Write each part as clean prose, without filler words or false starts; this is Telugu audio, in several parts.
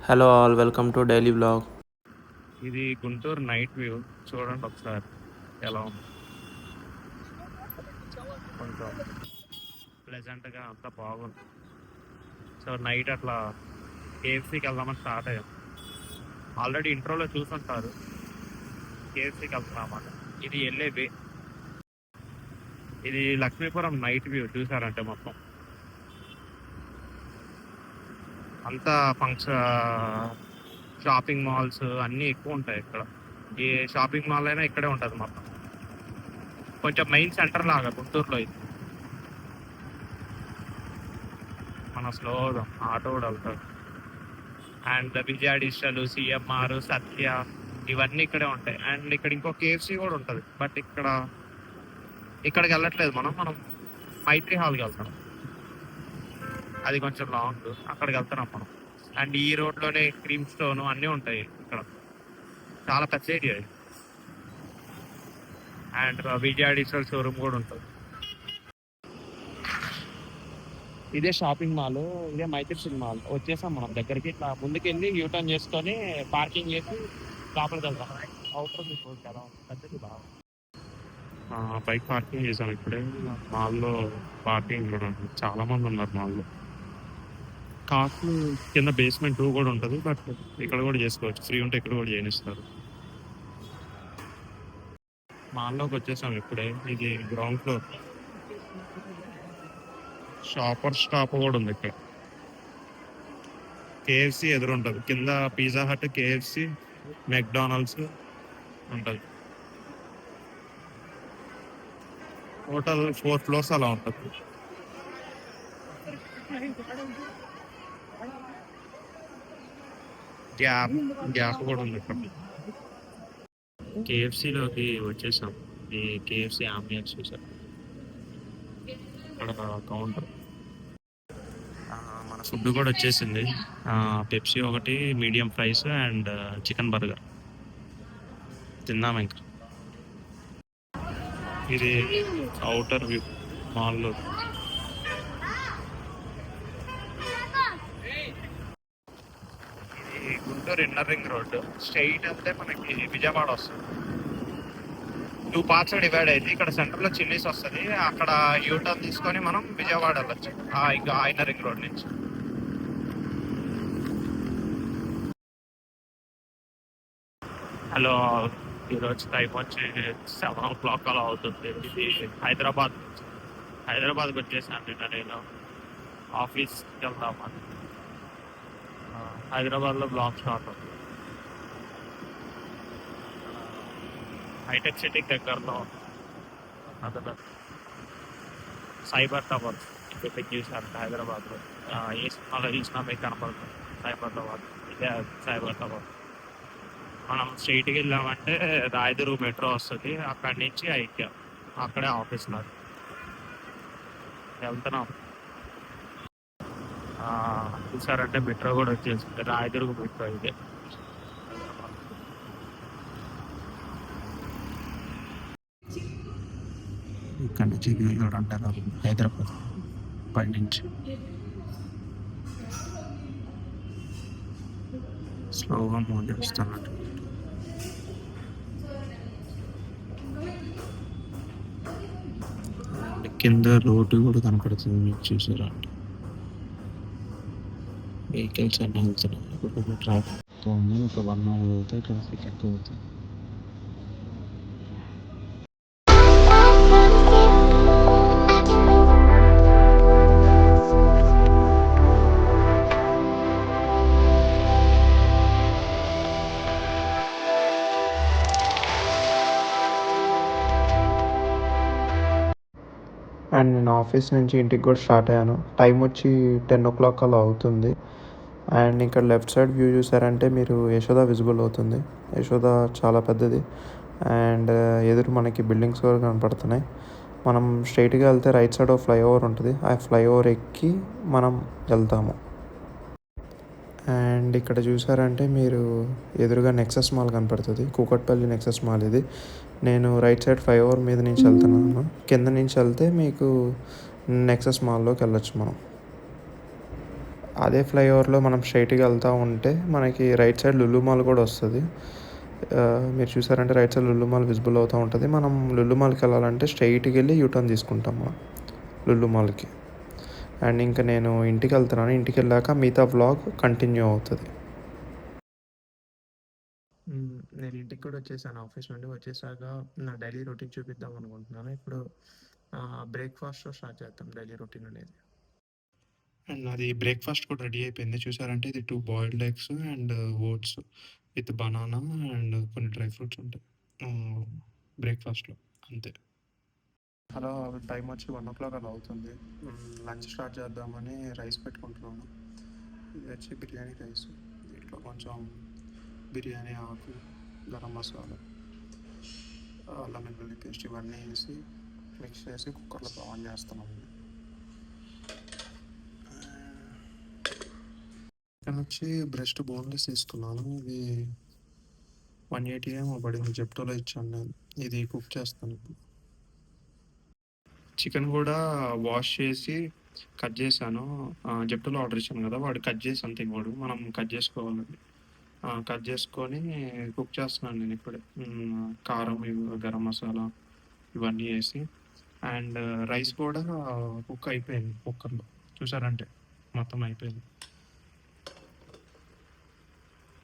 Hello all, welcome to daily blog. ఇది గుంటూరు నైట్ వ్యూ. చూడండి ఒకసారి ఎలా ఉంది. కొంచెం ప్లెజెంట్గా అంతా బాగుంది. సో నైట్ అట్లా కేఎఫ్సీకి వెళ్దామని స్టార్ట్ అయ్యాం. ఆల్రెడీ ఇంట్రోలో చూసుంటారు, కేఎఫ్సీకి వెళ్తున్నాం అన్నమాట. ఇది వెళ్ళేది, ఇది లక్ష్మీపురం నైట్ వ్యూ. చూసారంటే మొత్తం అంతా షాపింగ్ మాల్స్ అన్నీ ఎక్కువ ఉంటాయి ఇక్కడ. ఏ షాపింగ్ మాల్ అయినా ఇక్కడే ఉంటుంది మొత్తం. కొంచెం మెయిన్ సెంటర్ లాగా గుంటూరులో ఇది. మన స్లో ఆటో కూడా వెళ్తాడు. అండ్ విజయ డిజిటల్, సిఎంఆర్, సత్య ఇవన్నీ ఇక్కడే ఉంటాయి. అండ్ ఇక్కడ ఇంకో కేఎఫ్సీ కూడా ఉంటుంది, బట్ ఇక్కడికి వెళ్ళట్లేదు. మనం మైత్రి హాల్కి వెళ్తాం. అది కొంచెం లాంగ్, అక్కడికి వెళ్తున్నాం మనం. అండ్ ఈ రోడ్లోనే క్రీమ్ స్టోన్ అన్నీ ఉంటాయి ఇక్కడ. చాలా పెద్ద area. And Vijaya digital showroom కూడా ఉంటుంది. ఇదే షాపింగ్ మాల్, ఇదే మైత్రి సినిమా మాల్. వచ్చేసాం మనం దగ్గరికి. ఇట్లా ముందుకెళ్ళి యూటర్న్ చేసుకొని పార్కింగ్ చేసి లోపలికి వెళ్తాం. అవుటర్ చాలా పెద్దది బాగా. బైక్ పార్కింగ్ చేసాం ఇప్పుడే. మాల్లో పార్కింగ్ చాలా మంది ఉన్నారు మాల్లో. కాస్ట్ కింద బేస్మెంట్ 2 కూడా ఉంటుంది, బట్ ఇక్కడ కూడా చేసుకోవచ్చు. ఫ్రీ ఉంటే ఇక్కడ కూడా చేయనిస్తారు. మాల్లోకి వచ్చేసాం ఇప్పుడే. ఇది గ్రౌండ్ ఫ్లోర్. షాపర్ స్టాప్ కూడా ఉంది ఇక్కడ. కేఎఫ్సీ ఎదురు ఉంటుంది. కింద పిజ్జా హట్, కేఎఫ్సీ, మెక్డానల్డ్స్ ఉంటుంది. టోటల్ 4 ఫ్లోర్స్ అలా ఉంటుంది. గ్యాప్ కూడా ఉంది ఇక్కడ. కేఎఫ్సీలోకి వచ్చేసాం. ఈ కేఎఫ్సీ ఆంబియన్స్ చూసారు. ఇక్కడ కౌంటర్. మన ఫుడ్ కూడా వచ్చేసింది. పెప్సీ ఒకటి, medium fries and chicken burger తిన్నాం. ఇంకా ఇది అవుటర్ వ్యూ మాల్లో. ఇది Guntur inner ring road. Straight వెళ్తే మనకి విజయవాడ వస్తుంది. 2 పార్ట్స్ డివైడ్ అయితే ఇక్కడ సెంటర్లో చిల్లీస్ వస్తుంది. అక్కడ యూటర్న్ తీసుకొని మనం విజయవాడ వెళ్ళచ్చు ఇంకా ఇన్నర్ రింగ్ రోడ్ నుంచి. హలో, ఈరోజు టైం వచ్చి 7 o'clock అలా అవుతుంది. ఇది హైదరాబాద్కి వచ్చేసాను నిన్న. నేను ఆఫీస్కి వెళ్దామని. హైదరాబాద్లో బ్లాక్ స్టార్ట్ అవుతుంది. హైటెక్ సిటీకి దగ్గరలో అతను సైబర్ టవర్ ఇక్కడ చూసారు హైదరాబాద్లో. ఏ సినిమాలో చూసినా మీకు కనపడుతుంది సైబర్ టవర్. ఇదే సైబర్ టవర్. మనం స్ట్రైట్కి వెళ్ళామంటే రాయదుర్గ్ మెట్రో వస్తుంది. అక్కడి నుంచి ఐక్య, అక్కడే ఆఫీస్లో వెళ్తున్నాం. చూసారంటే మెట్రో కూడా వచ్చేసింది. రాయదుర్గ్ మెట్రో ఇదే. ఇక్కడ నుంచి అంటారు హైదరాబాద్ పై నుంచి. స్లోగా మూవ్ చేస్తున్నట్టు. కింద రోడ్డు కూడా కనపడుతుంది మీకు. చూసారా అంటే వెహికల్స్ అన్నీ వెళ్తున్నాయి. ఇప్పుడు ట్రాఫిక్ ఒక 1 hour అవుతాయి. ట్రాఫిక్ ఎక్కువ అవుతుంది. అండ్ నేను ఆఫీస్ నుంచి ఇంటికి కూడా స్టార్ట్ అయ్యాను. టైం వచ్చి 10 o'clock అలా అవుతుంది. అండ్ ఇక్కడ లెఫ్ట్ సైడ్ వ్యూ చూసారంటే మీరు యశోద విజిబుల్ అవుతుంది. యశోద చాలా పెద్దది. అండ్ ఎదురు మనకి బిల్డింగ్స్ కూడా కనపడుతున్నాయి. మనం స్ట్రైట్గా వెళ్తే రైట్ సైడ్ ఫ్లైఓవర్ ఉంటుంది. ఆ ఫ్లైఓవర్ ఎక్కి మనం వెళ్తాము. అండ్ ఇక్కడ చూసారంటే మీరు ఎదురుగా నెక్సెస్ మాల్ కనపడుతుంది. కూకట్పల్లి నెక్సెస్ మాల్ ఇది. నేను రైట్ సైడ్ ఫ్లైఓవర్ మీద నుంచి వెళ్తున్నాను. కింద నుంచి వెళ్తే మీకు నెక్సెస్ మాల్లోకి వెళ్ళొచ్చు మనం. అదే ఫ్లైఓవర్లో మనం స్ట్రైట్గా వెళ్తూ ఉంటే మనకి రైట్ సైడ్ లులు మాల్ కూడా వస్తుంది. మీరు చూసారంటే right side Lulu mall visible అవుతూ ఉంటుంది. మనం లులు మాల్కి వెళ్ళాలంటే స్ట్రైట్కి వెళ్ళి యూటర్న్ తీసుకుంటాం మనం లులు మాల్కి. అండ్ ఇంకా నేను ఇంటికి వెళ్తున్నాను. ఇంటికి వెళ్ళాక మిగతా వ్లాగ్ కంటిన్యూ అవుతుంది. నేను ఇంటికి కూడా వచ్చేసాను ఆఫీస్ నుండి. వచ్చేసాక నా డైలీ రొటీన్ చూపిద్దాం అనుకుంటున్నాను. ఇప్పుడు బ్రేక్ఫాస్ట్ స్టార్ట్ చేద్దాం డైలీ రొటీన్ అనేది. అండ్ అది బ్రేక్ఫాస్ట్ కూడా రెడీ అయిపోయింది. చూసారంటే ఇది 2 boiled eggs and oats with banana and కొన్ని డ్రై ఫ్రూట్స్ ఉంటాయి బ్రేక్ఫాస్ట్లో, అంతే. హలో, టైం వచ్చి 1 o'clock అలా అవుతుంది. లంచ్ స్టార్ట్ చేద్దామని రైస్ పెట్టుకుంటున్నాను. ఇది వచ్చి బిర్యానీ రైస్. దీంట్లో కొంచెం బిర్యానీ ఆకు, గరం మసాలా, అల్లం వెల్లుల్లి పేస్ట్ ఇవన్నీ వేసి మిక్స్ చేసి కుక్కర్లో ఆన్ చేస్తున్నాము. చికెన్ వచ్చి బ్రెస్ట్ బోన్లెస్ తీసుకున్నాను. ఇది 180 ఏమో పడింది. జెప్టోలో ఇచ్చాను నేను. ఇది కుక్ చేస్తాను ఇప్పుడు. చికెన్ కూడా వాష్ చేసి కట్ చేశాను. జెప్టోలో ఆర్డర్ ఇచ్చాను కదా, వాడు కట్ చేసి అంత ఇవ్వడు, మనం కట్ చేసుకోవాలండి. కట్ చేసుకొని కుక్ చేస్తున్నాను నేను ఇప్పుడే. కారం, గరం మసాలా ఇవన్నీ వేసి. అండ్ రైస్ కూడా కుక్ అయిపోయింది కుక్కర్లో. చూసారంటే మొత్తం అయిపోయింది.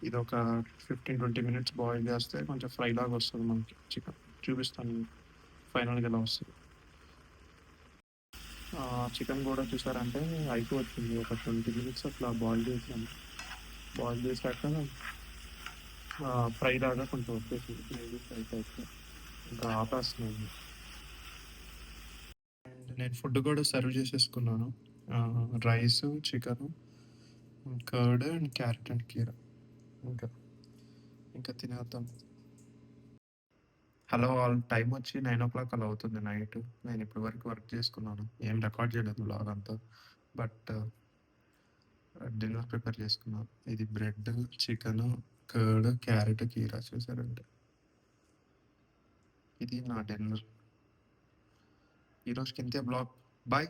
ఇది ఒక 15-20 minutes బాయిల్ చేస్తే కొంచెం ఫ్రై లాగా వస్తుంది మనకి చికెన్. చూపిస్తాను ఫైనల్గా ఎలా వస్తుంది. చికెన్ కూడా చూసారంటే అయిపోతుంది. ఒక 20 minutes అట్లా బాయిల్ చేసాను. బాయిల్ చేశాక ఫ్రై లాగా కొంచెం వచ్చేసింది, గ్రేవీ ఫ్రై టైప్. ఇంకా ఆపేస్తున్నాను. అండ్ నేను ఫుడ్ కూడా సర్వ్ చేసేసుకున్నాను. Rice, chicken, curd and carrot and కీర. ఇంకా ఇంకా తినేద్దాం. హలో ఆల్, టైం వచ్చి 9 o'clock అలా అవుతుంది నైట్. నేను ఇప్పటి వరకు వర్క్ చేసుకున్నాను, ఏం రికార్డ్ చేయలేదు బ్లాగ్ అంతా. బట్ డిన్నర్ ప్రిపేర్ చేసుకున్నాను. ఇది బ్రెడ్, చికెన్, కర్డ్, క్యారెట్, కీరా. చూసారంటే ఇది నా డిన్నర్. ఈరోజుకి ఇంతే బ్లాగ్. బాయ్.